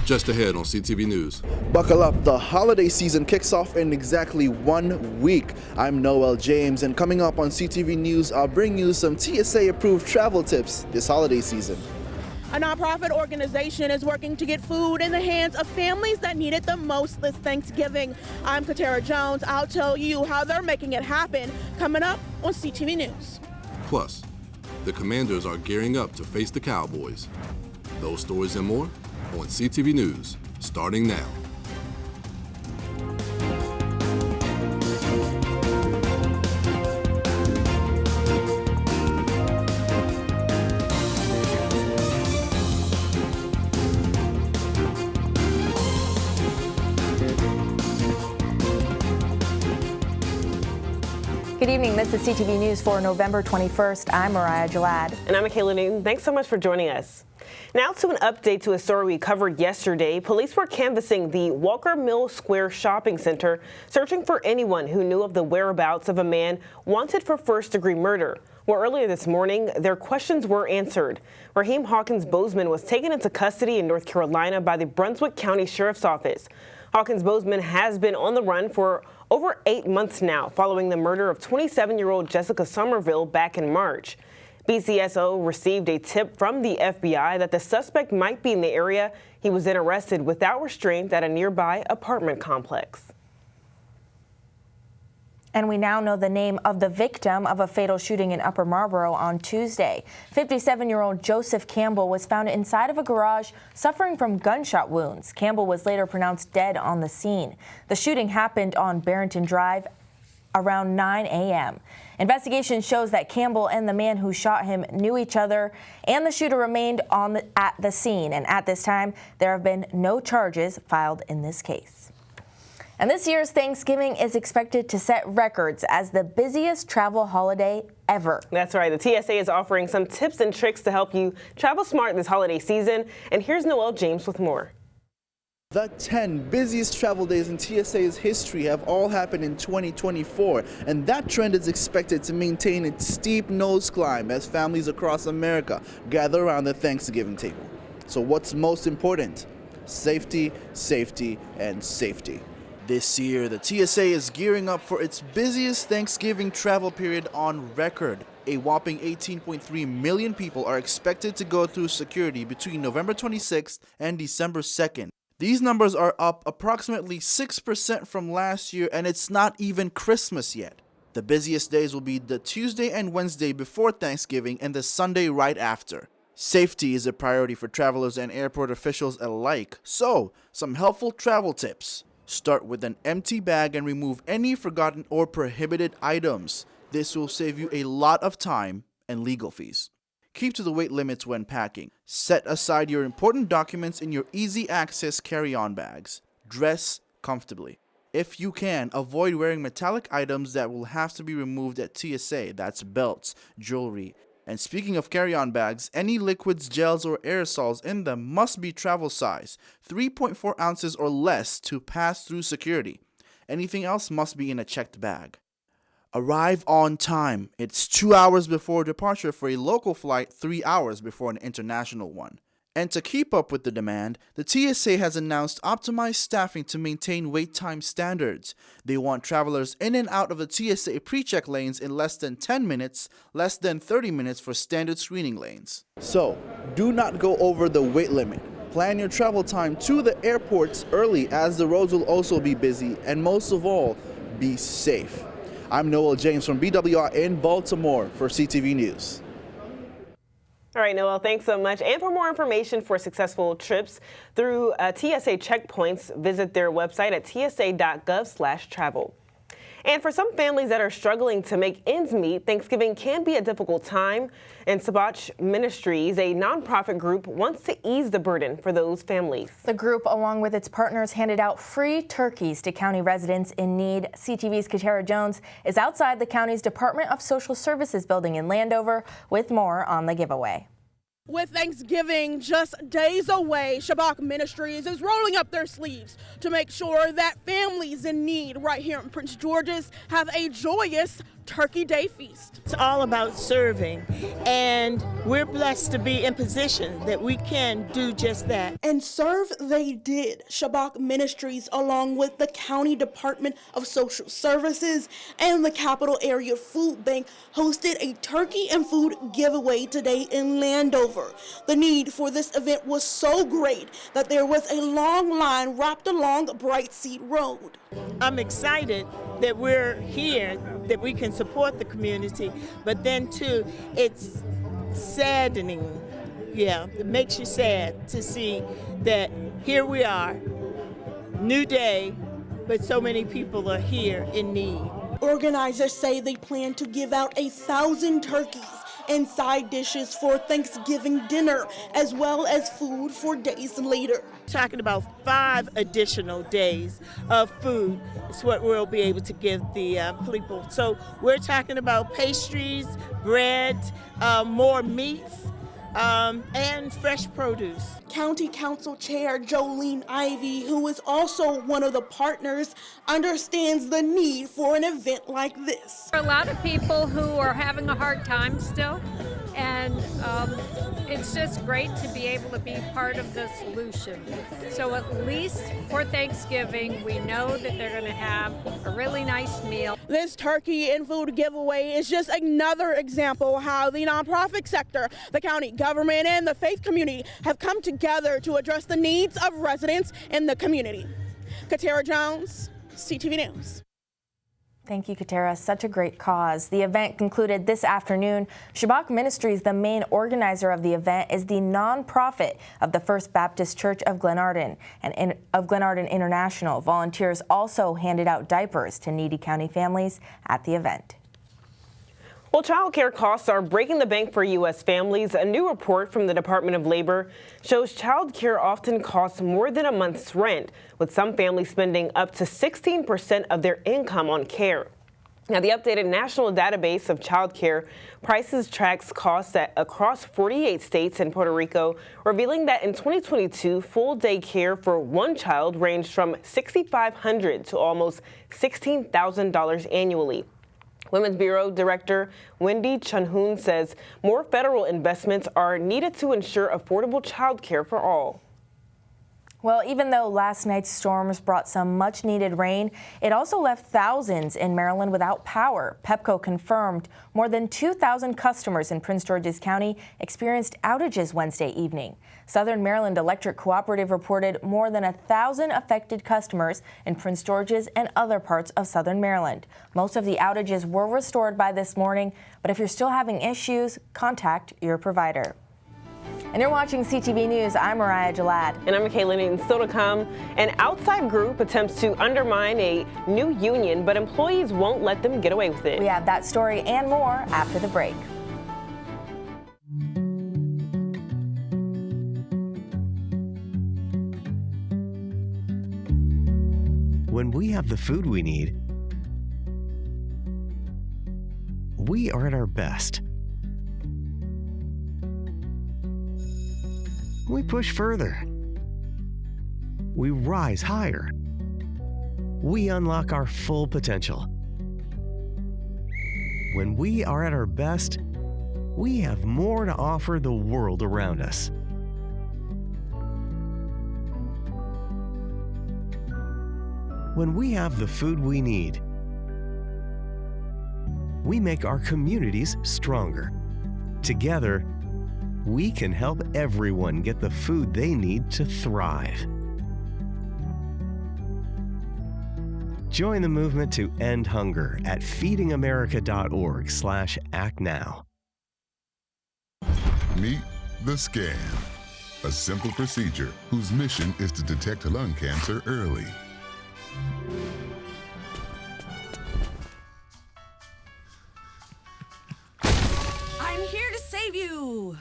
Just ahead on CTV News. Buckle up, the holiday season kicks off in exactly 1 week. I'm Noel James, and coming up on CTV News, I'll bring you some TSA-approved travel tips this holiday season. A nonprofit organization is working to get food in the hands of families that need it the most this Thanksgiving. I'm Katara Jones. I'll tell you how they're making it happen coming up on CTV News. Plus, the Commanders are gearing up to face the Cowboys. Those stories and more on CTV News, starting now. Good evening. This is CTV News for November 21st. I'm Mariah Jalad. And I'm Michaela Newton. Thanks so much for joining us. Now to an update to a story we covered yesterday. Police were canvassing the Walker Mill Square Shopping Center, searching for anyone who knew of the whereabouts of a man wanted for first-degree murder. Well, earlier this morning, their questions were answered. Raheem Hawkins Bozeman was taken into custody in North Carolina by the Brunswick County Sheriff's Office. Hawkins Bozeman has been on the run for over 8 months now, following the murder of 27-year-old Jessica Somerville back in March. BCSO received a tip from the FBI that the suspect might be in the area. He was then arrested without restraint at a nearby apartment complex. And we now know the name of the victim of a fatal shooting in Upper Marlboro on Tuesday. 57-year-old Joseph Campbell was found inside of a garage suffering from gunshot wounds. Campbell was later pronounced dead on the scene. The shooting happened on Barrington Drive around 9 a.m. Investigation shows that Campbell and the man who shot him knew each other, and the shooter remained at the scene. And at this time, there have been no charges filed in this case. And this year's Thanksgiving is expected to set records as the busiest travel holiday ever. That's right. The TSA is offering some tips and tricks to help you travel smart this holiday season. And here's Noel James with more. The 10 busiest travel days in TSA's history have all happened in 2024, and that trend is expected to maintain its steep nose climb as families across America gather around the Thanksgiving table. So what's most important? Safety, safety, and safety. This year, the TSA is gearing up for its busiest Thanksgiving travel period on record. A whopping 18.3 million people are expected to go through security between November 26th and December 2nd. These numbers are up approximately 6% from last year, and it's not even Christmas yet. The busiest days will be the Tuesday and Wednesday before Thanksgiving and the Sunday right after. Safety is a priority for travelers and airport officials alike, so some helpful travel tips. Start with an empty bag and remove any forgotten or prohibited items. This will save you a lot of time and legal fees. Keep to the weight limits when packing. Set aside your important documents in your easy access carry-on bags. Dress comfortably. If you can, avoid wearing metallic items that will have to be removed at TSA. That's belts, jewelry. And speaking of carry-on bags, any liquids, gels, or aerosols in them must be travel size, 3.4 ounces or less to pass through security. Anything else must be in a checked bag. Arrive on time. It's 2 hours before departure for a local flight, 3 hours before an international one. And to keep up with the demand, the TSA has announced optimized staffing to maintain wait time standards. They want travelers in and out of the TSA pre-check lanes in less than 10 minutes, less than 30 minutes for standard screening lanes. So, do not go over the weight limit. Plan your travel time to the airports early, as the roads will also be busy, and most of all, be safe. I'm Noel James from BWR in Baltimore for CTV News. All right, Noel, thanks so much. And for more information for successful trips through TSA checkpoints, visit their website at tsa.gov/travel. And for some families that are struggling to make ends meet, Thanksgiving can be a difficult time. And Sabach Ministries, a nonprofit group, wants to ease the burden for those families. The group, along with its partners, handed out free turkeys to county residents in need. CTV's Katara Jones is outside the county's Department of Social Services building in Landover with more on the giveaway. With Thanksgiving just days away, Sabach Ministries is rolling up their sleeves to make sure that families in need right here in Prince George's have a joyous Turkey Day feast. It's all about serving, and we're blessed to be in position that we can do just that. And serve they did. Shabbat Ministries, along with the County Department of Social Services and the Capital Area Food Bank, hosted a turkey and food giveaway today in Landover. The need for this event was so great that there was a long line wrapped along Bright Seat Road. I'm excited that we're here, that we can support the community, but then too, it's saddening. Yeah, it makes you sad to see that here we are, new day, but so many people are here in need. Organizers say they plan to give out 1,000 turkeys and side dishes for Thanksgiving dinner, as well as food for days later. Talking about 5 additional days of food is what we'll be able to give the people. So we're talking about pastries, bread, more meats, and fresh produce. County Council Chair Jolene Ivy, who is also one of the partners, understands the need for an event like this. There are a lot of people who are having a hard time still, and it's just great to be able to be part of the solution. So at least for Thanksgiving, we know that they're going to have a really nice meal. This turkey and food giveaway is just another example how the nonprofit sector, the county government, and the faith community have come together to address the needs of residents in the community. Katara Jones, CTV News. Thank you, Katara. Such a great cause. The event concluded this afternoon. Shabbat Ministries, the main organizer of the event, is the nonprofit of the First Baptist Church of Glenarden and of Glenarden International. Volunteers also handed out diapers to needy county families at the event. Well, child care costs are breaking the bank for U.S. families. A new report from the Department of Labor shows child care often costs more than a month's rent, with some families spending up to 16% of their income on care. Now, the updated national database of child care prices tracks costs across 48 states and Puerto Rico, revealing that in 2022, full-day care for one child ranged from $6,500 to almost $16,000 annually. Women's Bureau Director Wendy Chunhoon says more federal investments are needed to ensure affordable child care for all. Well, even though last night's storms brought some much-needed rain, it also left thousands in Maryland without power. PEPCO confirmed more than 2,000 customers in Prince George's County experienced outages Wednesday evening. Southern Maryland Electric Cooperative reported more than 1,000 affected customers in Prince George's and other parts of Southern Maryland. Most of the outages were restored by this morning, but if you're still having issues, contact your provider. And you're watching CTV News. I'm Mariah Jalad. And I'm Michaela Newton. Still to come, an outside group attempts to undermine a new union, but employees won't let them get away with it. We have that story and more after the break. When we have the food we need, we are at our best. We push further. We rise higher. We unlock our full potential. When we are at our best, we have more to offer the world around us. When we have the food we need, we make our communities stronger. Together, we can help everyone get the food they need to thrive. Join the movement to end hunger at feedingamerica.org/actnow. Meet the Scan, a simple procedure whose mission is to detect lung cancer early. I'm here to save you.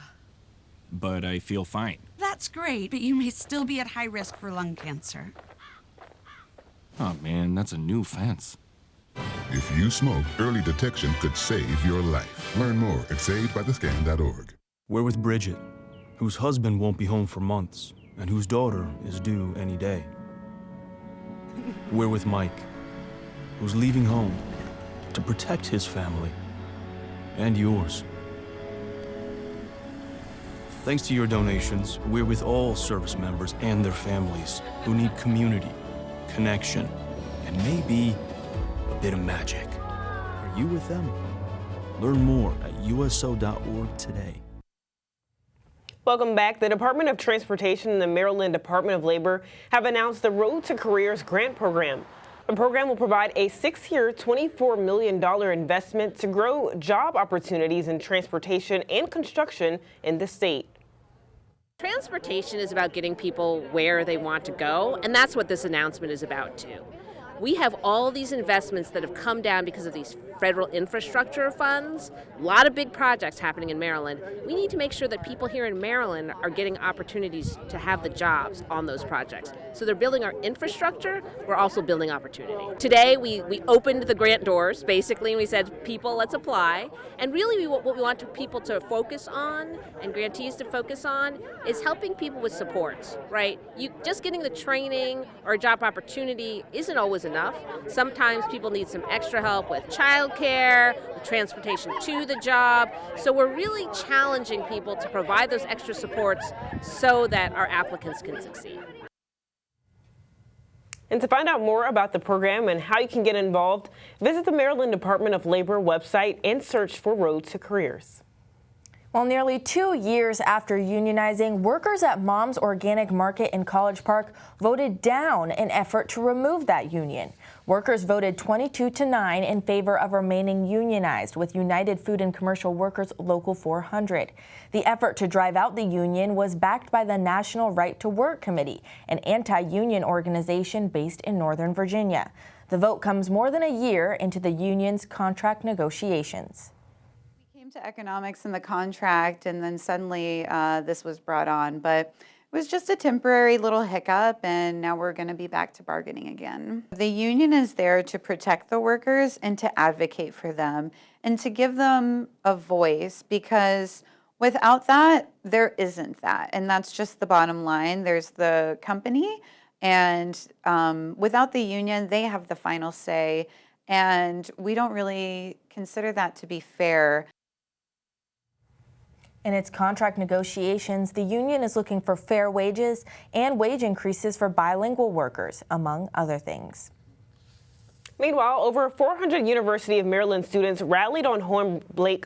But I feel fine. That's great, but you may still be at high risk for lung cancer. Oh man, that's a new fence. If you smoke, early detection could save your life. Learn more at savedbythescan.org. We're with Bridget, whose husband won't be home for months, and whose daughter is due any day. We're with Mike, who's leaving home to protect his family and yours. Thanks to your donations, we're with all service members and their families who need community, connection, and maybe a bit of magic. Are you with them? Learn more at uso.org today. Welcome back. The Department of Transportation and the Maryland Department of Labor have announced the Road to Careers grant program. The program will provide a 6-year, $24 million investment to grow job opportunities in transportation and construction in the state. Transportation is about getting people where they want to go, and that's what this announcement is about too. We have all these investments that have come down because of these federal infrastructure funds, a lot of big projects happening in Maryland. We need to make sure that people here in Maryland are getting opportunities to have the jobs on those projects. So they're building our infrastructure, we're also building opportunity. Today we opened the grant doors basically, and we said, people, let's apply. And really what we want people to focus on and grantees to focus on is helping people with supports, right? Just getting the training or a job opportunity isn't always enough. Sometimes people need some extra help with childcare, with transportation to the job. So we're really challenging people to provide those extra supports so that our applicants can succeed. And to find out more about the program and how you can get involved, visit the Maryland Department of Labor website and search for Road to Careers. Well, nearly 2 years after unionizing, workers at Mom's Organic Market in College Park voted down an effort to remove that union. Workers voted 22-9 in favor of remaining unionized with United Food and Commercial Workers Local 400. The effort to drive out the union was backed by the National Right to Work Committee, an anti-union organization based in Northern Virginia. The vote comes more than a year into the union's contract negotiations. To economics in the contract, and then suddenly this was brought on, but it was just a temporary little hiccup, and now we're going to be back to bargaining again. The union is there to protect the workers and to advocate for them and to give them a voice, because without that, there isn't that, and that's just the bottom line. There's the company, and without the union, they have the final say, and we don't really consider that to be fair. In its contract negotiations, the union is looking for fair wages and wage increases for bilingual workers, among other things. Meanwhile, over 400 University of Maryland students rallied on Hornbeck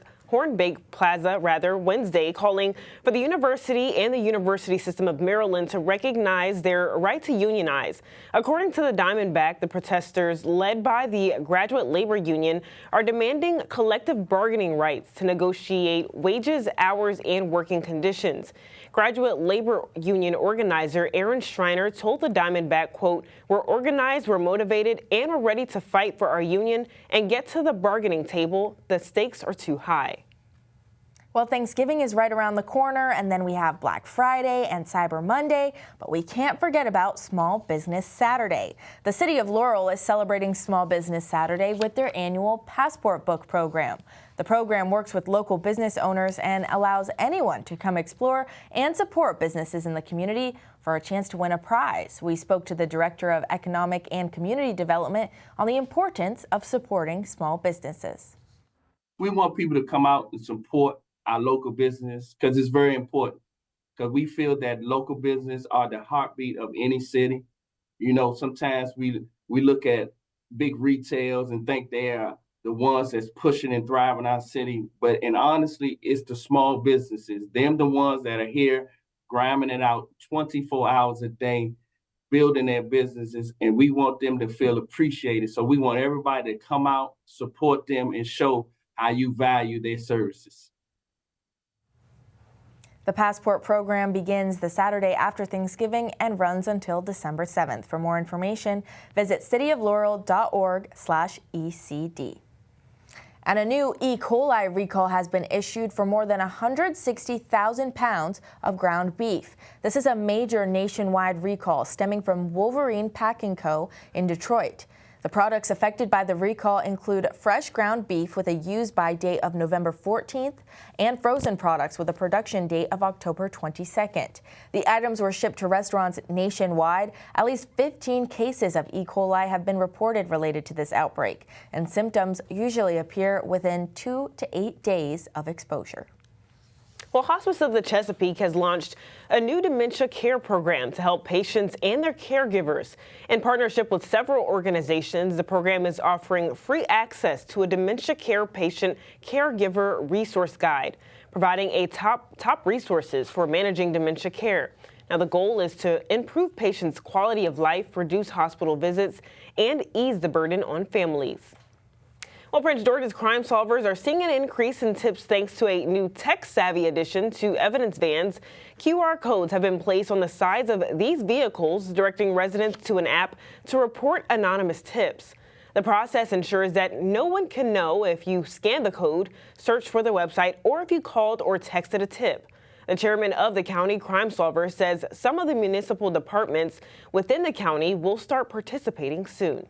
Plaza Wednesday, calling for the university and the University System of Maryland to recognize their right to unionize. According to the Diamondback, the protesters, led by the Graduate Labor Union, are demanding collective bargaining rights to negotiate wages, hours, and working conditions. Graduate Labor Union organizer Aaron Schreiner told the Diamondback, quote, "We're organized, we're motivated, and we're ready to fight for our union and get to the bargaining table. The stakes are too high." Well, Thanksgiving is right around the corner, and then we have Black Friday and Cyber Monday, but we can't forget about Small Business Saturday. The city of Laurel is celebrating Small Business Saturday with their annual Passport Book program. The program works with local business owners and allows anyone to come explore and support businesses in the community for a chance to win a prize. We spoke to the Director of Economic and Community Development on the importance of supporting small businesses. We want people to come out and support our local business because it's very important, because we feel that local business are the heartbeat of any city. You know, sometimes we look at big retails and think they are the ones that's pushing and thriving our city, and honestly, it's the small businesses. Them the ones that are here grinding it out 24 hours a day, building their businesses, and we want them to feel appreciated. So we want everybody to come out, support them, and show how you value their services. The Passport program begins the Saturday after Thanksgiving and runs until December 7th. For more information, visit cityoflaurel.org/ECD. And a new E. coli recall has been issued for more than 160,000 pounds of ground beef. This is a major nationwide recall stemming from Wolverine Packing Co. in Detroit. The products affected by the recall include fresh ground beef with a use-by date of November 14th and frozen products with a production date of October 22nd. The items were shipped to restaurants nationwide. At least 15 cases of E. coli have been reported related to this outbreak, and symptoms usually appear within 2 to 8 days of exposure. Well, Hospice of the Chesapeake has launched a new dementia care program to help patients and their caregivers. In partnership with several organizations, the program is offering free access to a dementia care patient caregiver resource guide, providing a top resources for managing dementia care. Now, the goal is to improve patients' quality of life, reduce hospital visits, and ease the burden on families. Well, Prince George's crime solvers are seeing an increase in tips thanks to a new tech-savvy addition to evidence vans. QR codes have been placed on the sides of these vehicles, directing residents to an app to report anonymous tips. The process ensures that no one can know if you scan the code, search for the website, or if you called or texted a tip. The chairman of the county crime solver says some of the municipal departments within the county will start participating soon.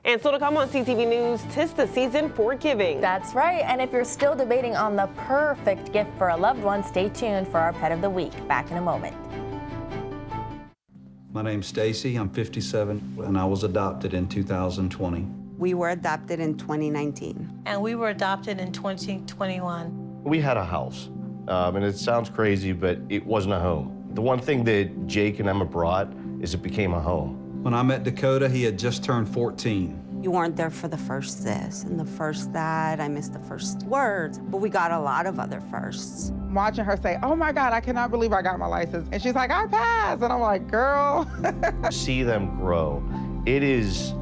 And still to come on CTV News, 'tis the season for giving. That's right. And if you're still debating on the perfect gift for a loved one, stay tuned for our Pet of the Week. Back in a moment. My name's Stacy. I'm 57, and I was adopted in 2020. We were adopted in 2019. And we were adopted in 2021. We had a house, and it sounds crazy, but it wasn't a home. The one thing that Jake and Emma brought is it became a home. When I met Dakota, he had just turned 14. You weren't there for the first this and the first that. I missed the first words, but we got a lot of other firsts. Watching her say, oh my God, I cannot believe I got my license. And she's like, I passed. And I'm like, girl. See them grow. It is.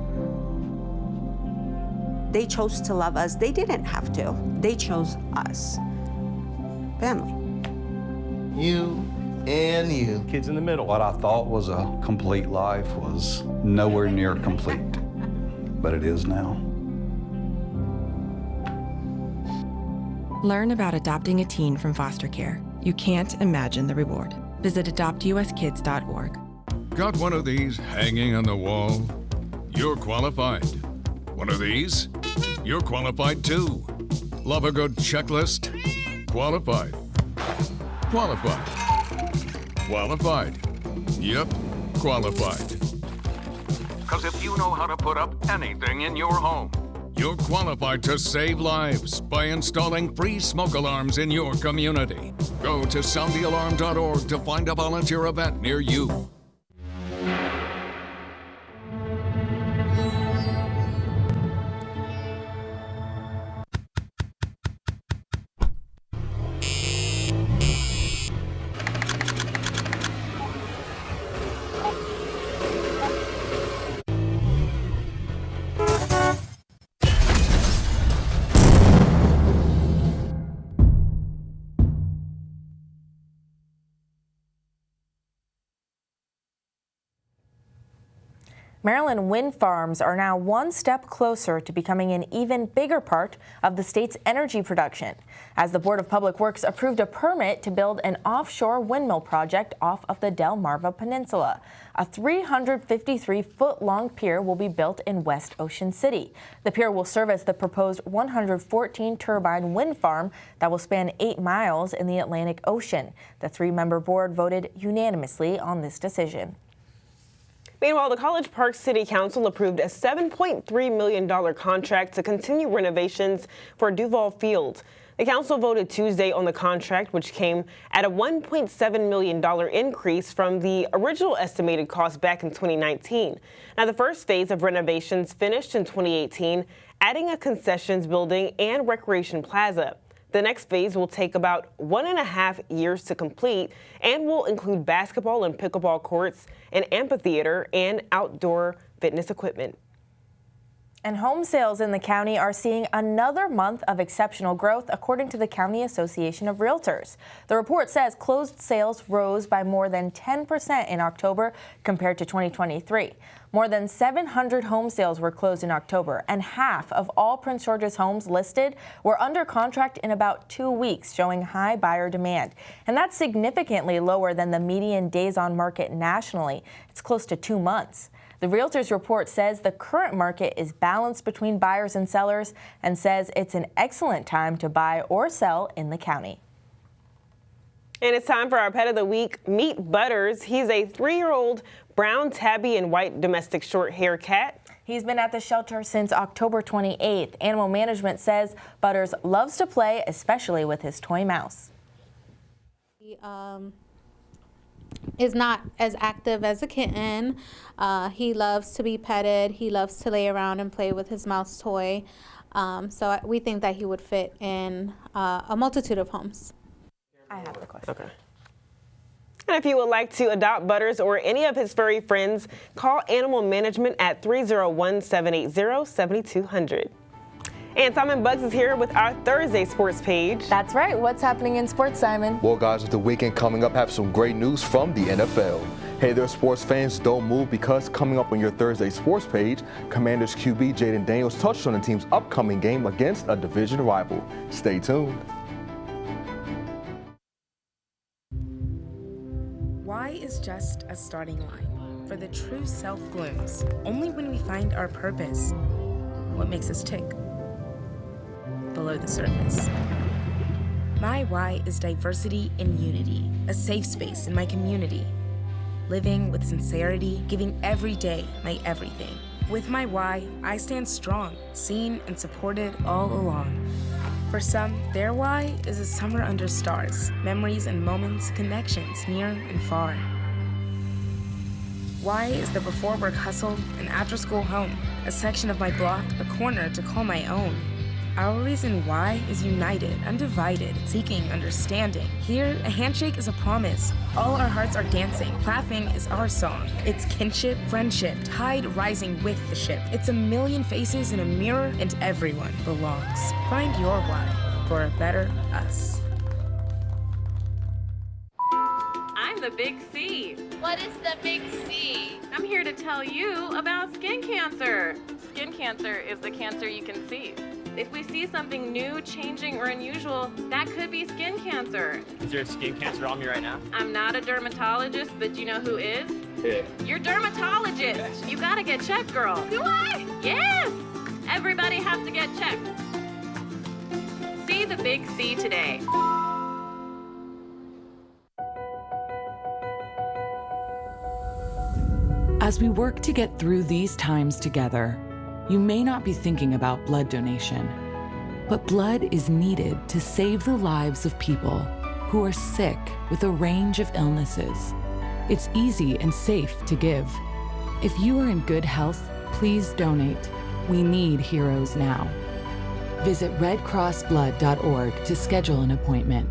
They chose to love us. They didn't have to. They chose us. Family. You and you. Kids in the middle. What I thought was a complete life was nowhere near complete, but it is now. Learn about adopting a teen from foster care. You can't imagine the reward. Visit adoptuskids.org. Got one of these hanging on the wall? You're qualified. One of these? You're qualified too. Love a good checklist? Qualified. Qualified. Qualified. Yep, qualified. Because if you know how to put up anything in your home, you're qualified to save lives by installing free smoke alarms in your community. Go to soundthealarm.org to find a volunteer event near you. Maryland wind farms are now one step closer to becoming an even bigger part of the state's energy production, as the Board of Public Works approved a permit to build an offshore windmill project off of the Delmarva Peninsula. A 353-foot-long pier will be built in West Ocean City. The pier will serve as the proposed 114-turbine wind farm that will span 8 miles in the Atlantic Ocean. The 3-member board voted unanimously on this decision. Meanwhile, the College Park City Council approved a $7.3 million contract to continue renovations for Duval Field. The council voted Tuesday on the contract, which came at a $1.7 million increase from the original estimated cost back in 2019. Now, the first phase of renovations finished in 2018, adding a concessions building and recreation plaza. The next phase will take about 1.5 years to complete and will include basketball and pickleball courts, an amphitheater, and outdoor fitness equipment. And home sales in the county are seeing another month of exceptional growth, according to the County Association of Realtors. The report says closed sales rose by more than 10% in October compared to 2023. More than 700 home sales were closed in October, and half of all Prince George's homes listed were under contract in about 2 weeks, showing high buyer demand. And that's significantly lower than the median days on market nationally. It's close to 2 months. The Realtors report says the current market is balanced between buyers and sellers and says it's an excellent time to buy or sell in the county. And it's time for our pet of the week. Meet Butters. He's a 3-year-old brown tabby and white domestic short hair cat. He's been at the shelter since October 28th. Animal management says Butters loves to play, especially with his toy mouse. He is not as active as a kitten. He loves to be petted. He loves to lay around and play with his mouse toy. So we think that he would fit in a multitude of homes. I have the question. Okay. And if you would like to adopt Butters or any of his furry friends, call Animal Management at 301-780-7200. And Simon Bugs is here with our Thursday sports page. That's right. What's happening in sports, Simon? Well, guys, with the weekend coming up, have some great news from the NFL. Hey there, sports fans, don't move because coming up on your Thursday sports page, Commanders QB Jaden Daniels touched on the team's upcoming game against a division rival. Stay tuned. Why is just a starting line, for the true self blooms only when we find our purpose. What makes us tick? Below the surface. My why is diversity and unity, a safe space in my community. Living with sincerity, giving every day my everything. With my why, I stand strong, seen and supported all along. For some, their why is a summer under stars, memories and moments, connections near and far. Why is the before work hustle, an after school home, a section of my block, a corner to call my own. Our reason why is united, undivided, seeking understanding. Here, a handshake is a promise. All our hearts are dancing. Laughing is our song. It's kinship, friendship, tide rising with the ship. It's a million faces in a mirror, and everyone belongs. Find your why for a better us. I'm the Big C. What is the Big C? I'm here to tell you about skin cancer. Skin cancer is the cancer you can see. If we see something new, changing, or unusual, that could be skin cancer. Is there skin cancer on me right now? I'm not a dermatologist, but you know who is? Yeah. Your dermatologist. You gotta get checked, girl. Do I? Yes! Everybody has to get checked. See the Big C today. As we work to get through these times together, you may not be thinking about blood donation, but blood is needed to save the lives of people who are sick with a range of illnesses. It's easy and safe to give. If you are in good health, please donate. We need heroes now. Visit redcrossblood.org to schedule an appointment.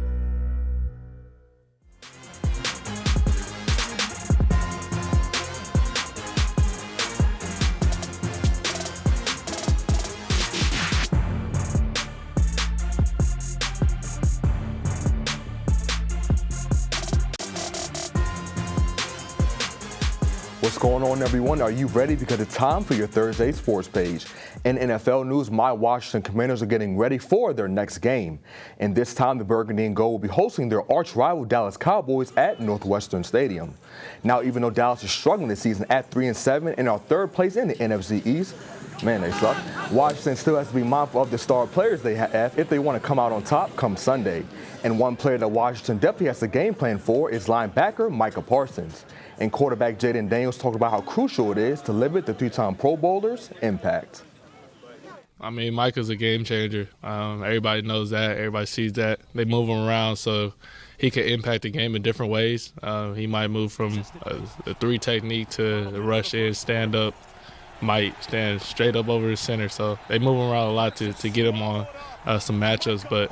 What's going on, everyone? Are you ready? Because it's time for your Thursday sports page. In NFL news, my Washington Commanders are getting ready for their next game. And this time, the Burgundy and Gold will be hosting their arch rival Dallas Cowboys at Northwestern Stadium. Now, even though Dallas is struggling this season at 3-7 and are third place in the NFC East, man, they suck. Washington still has to be mindful of the star players they have if they want to come out on top come Sunday. And one player that Washington definitely has a game plan for is linebacker Micah Parsons. And quarterback Jaden Daniels talked about how crucial it is to limit the 3-time Pro Bowler's impact. I mean, Micah's a game changer. Everybody knows that. Everybody sees that. They move him around, so he can impact the game in different ways. He might move from a 3 technique to rush in, stand up, might stand straight up over the center. So they move him around a lot to get him on some matchups. But,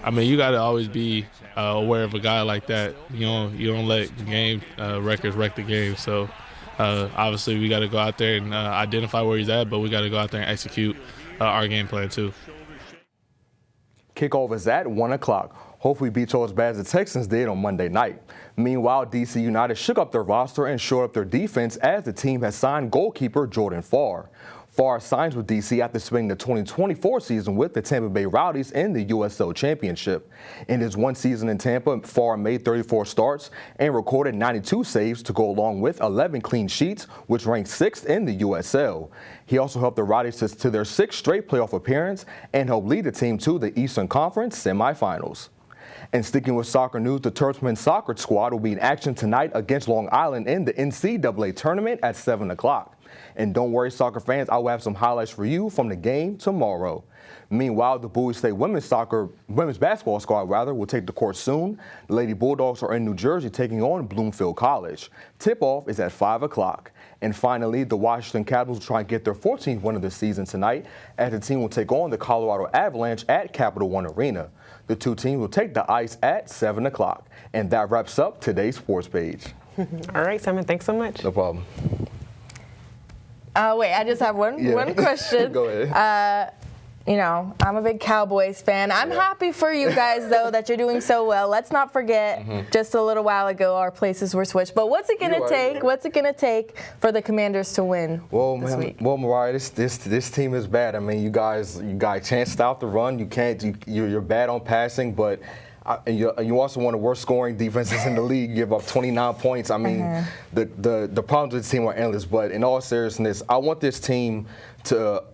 I mean, you got to always be aware of a guy like that. You don't let the game records wreck the game. So obviously we got to go out there and identify where he's at, but we got to go out there and execute our game plan too. Kickoff is at 1 o'clock. Hopefully beat you as bad as the Texans did on Monday night. Meanwhile, DC United shook up their roster and shored up their defense as the team has signed goalkeeper Jordan Farr. Farr signs with DC after spending the 2024 season with the Tampa Bay Rowdies in the USL Championship. In his one season in Tampa, Farr made 34 starts and recorded 92 saves to go along with 11 clean sheets, which ranked 6th in the USL. He also helped the Rowdies to their 6th straight playoff appearance and helped lead the team to the Eastern Conference semifinals. And sticking with soccer news, the Terps men's soccer squad will be in action tonight against Long Island in the NCAA tournament at 7 o'clock. And don't worry, soccer fans, I will have some highlights for you from the game tomorrow. Meanwhile, the Bowie State women's basketball squad will take the court soon. The Lady Bulldogs are in New Jersey taking on Bloomfield College. Tip-off is at 5 o'clock. And finally, the Washington Capitals will try and get their 14th win of the season tonight as the team will take on the Colorado Avalanche at Capital One Arena. The two teams will take the ice at 7 o'clock. And that wraps up today's sports page. All right, Simon, thanks so much. No problem. Wait, I just have one question. Go ahead. You know, I'm a big Cowboys fan. I'm happy for you guys, though, that you're doing so well. Let's not forget, just a little while ago, our places were switched. But what's it going to take? What's it going to take for the Commanders to win this week? Well, Mariah, this team is bad. I mean, you guys can't stop the run. You're bad on passing, but you also one of the worst scoring defenses in the league. You give up 29 points. I mean, the problems with this team are endless. But in all seriousness, I want this team to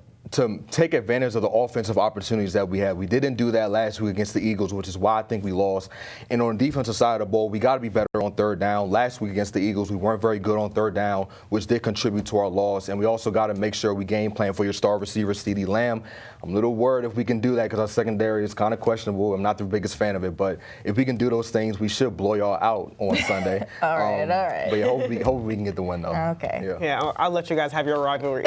take advantage of the offensive opportunities that we had. We didn't do that last week against the Eagles, which is why I think we lost. And on the defensive side of the ball, we got to be better on third down. Last week against the Eagles, we weren't very good on third down, which did contribute to our loss. And we also got to make sure we game plan for your star receiver, CeeDee Lamb. I'm a little worried if we can do that because our secondary is kind of questionable. I'm not the biggest fan of it, but if we can do those things, we should blow y'all out on Sunday. all right. But yeah, hopefully we can get the win, though. Okay. Yeah, I'll let you guys have your rivalry.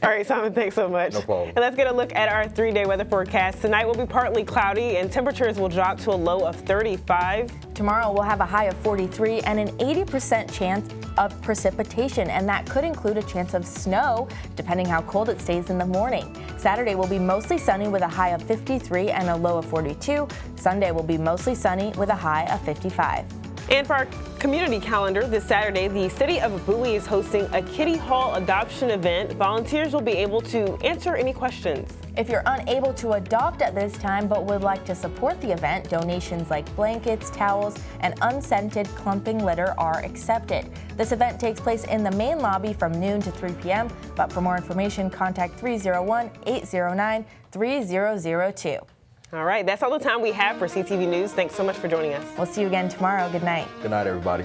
All right, Simon, thanks so much. No problem. And let's get a look at our 3-day weather forecast. Tonight will be partly cloudy and temperatures will drop to a low of 35. Tomorrow we'll have a high of 43 and an 80% chance of precipitation, and that could include a chance of snow, depending how cold it stays in the morning. Saturday will be mostly sunny with a high of 53 and a low of 42. Sunday will be mostly sunny with a high of 55. And for our community calendar, this Saturday, the city of Bowie is hosting a Kitty Hall adoption event. Volunteers will be able to answer any questions. If you're unable to adopt at this time but would like to support the event, donations like blankets, towels, and unscented clumping litter are accepted. This event takes place in the main lobby from noon to 3 p.m., but for more information, contact 301-809-3002. All right, that's all the time we have for CTV News. Thanks so much for joining us. We'll see you again tomorrow. Good night. Good night, everybody.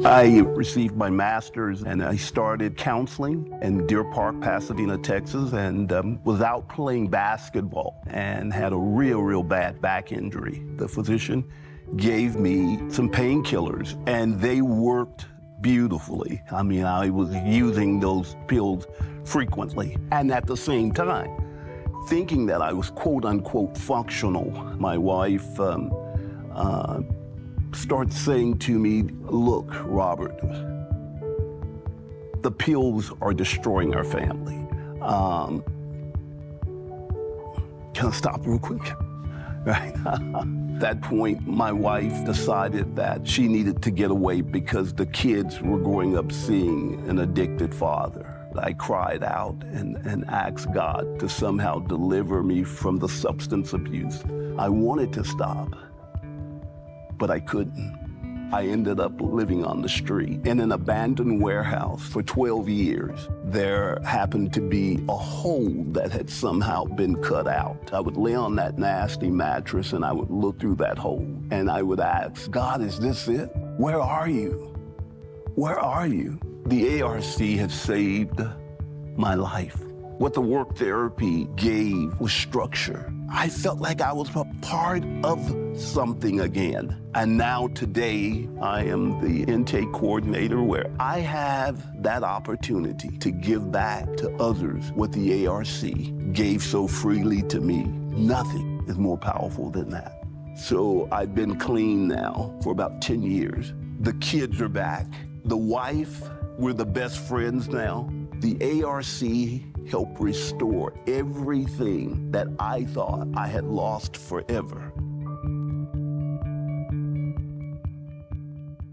I received my master's and I started counseling in Deer Park, Pasadena, Texas, and was out playing basketball and had a real bad back injury. The physician gave me some painkillers and they worked beautifully. I mean, I was using those pills frequently. And at the same time, thinking that I was quote unquote functional, my wife starts saying to me, look, Robert, the pills are destroying our family. Can I stop real quick? Right. At that point, my wife decided that she needed to get away because the kids were growing up seeing an addicted father. I cried out and asked God to somehow deliver me from the substance abuse. I wanted to stop, but I couldn't. I ended up living on the street in an abandoned warehouse for 12 years. There happened to be a hole that had somehow been cut out. I would lay on that nasty mattress and I would look through that hole and I would ask, God, is this it? Where are you? Where are you? The ARC has saved my life. What the work therapy gave was structure. I felt like I was a part of something again. And now today, I am the intake coordinator where I have that opportunity to give back to others what the ARC gave so freely to me. Nothing is more powerful than that. So I've been clean now for about 10 years. The kids are back. The wife, we're the best friends now. The ARC helped restore everything that I thought I had lost forever.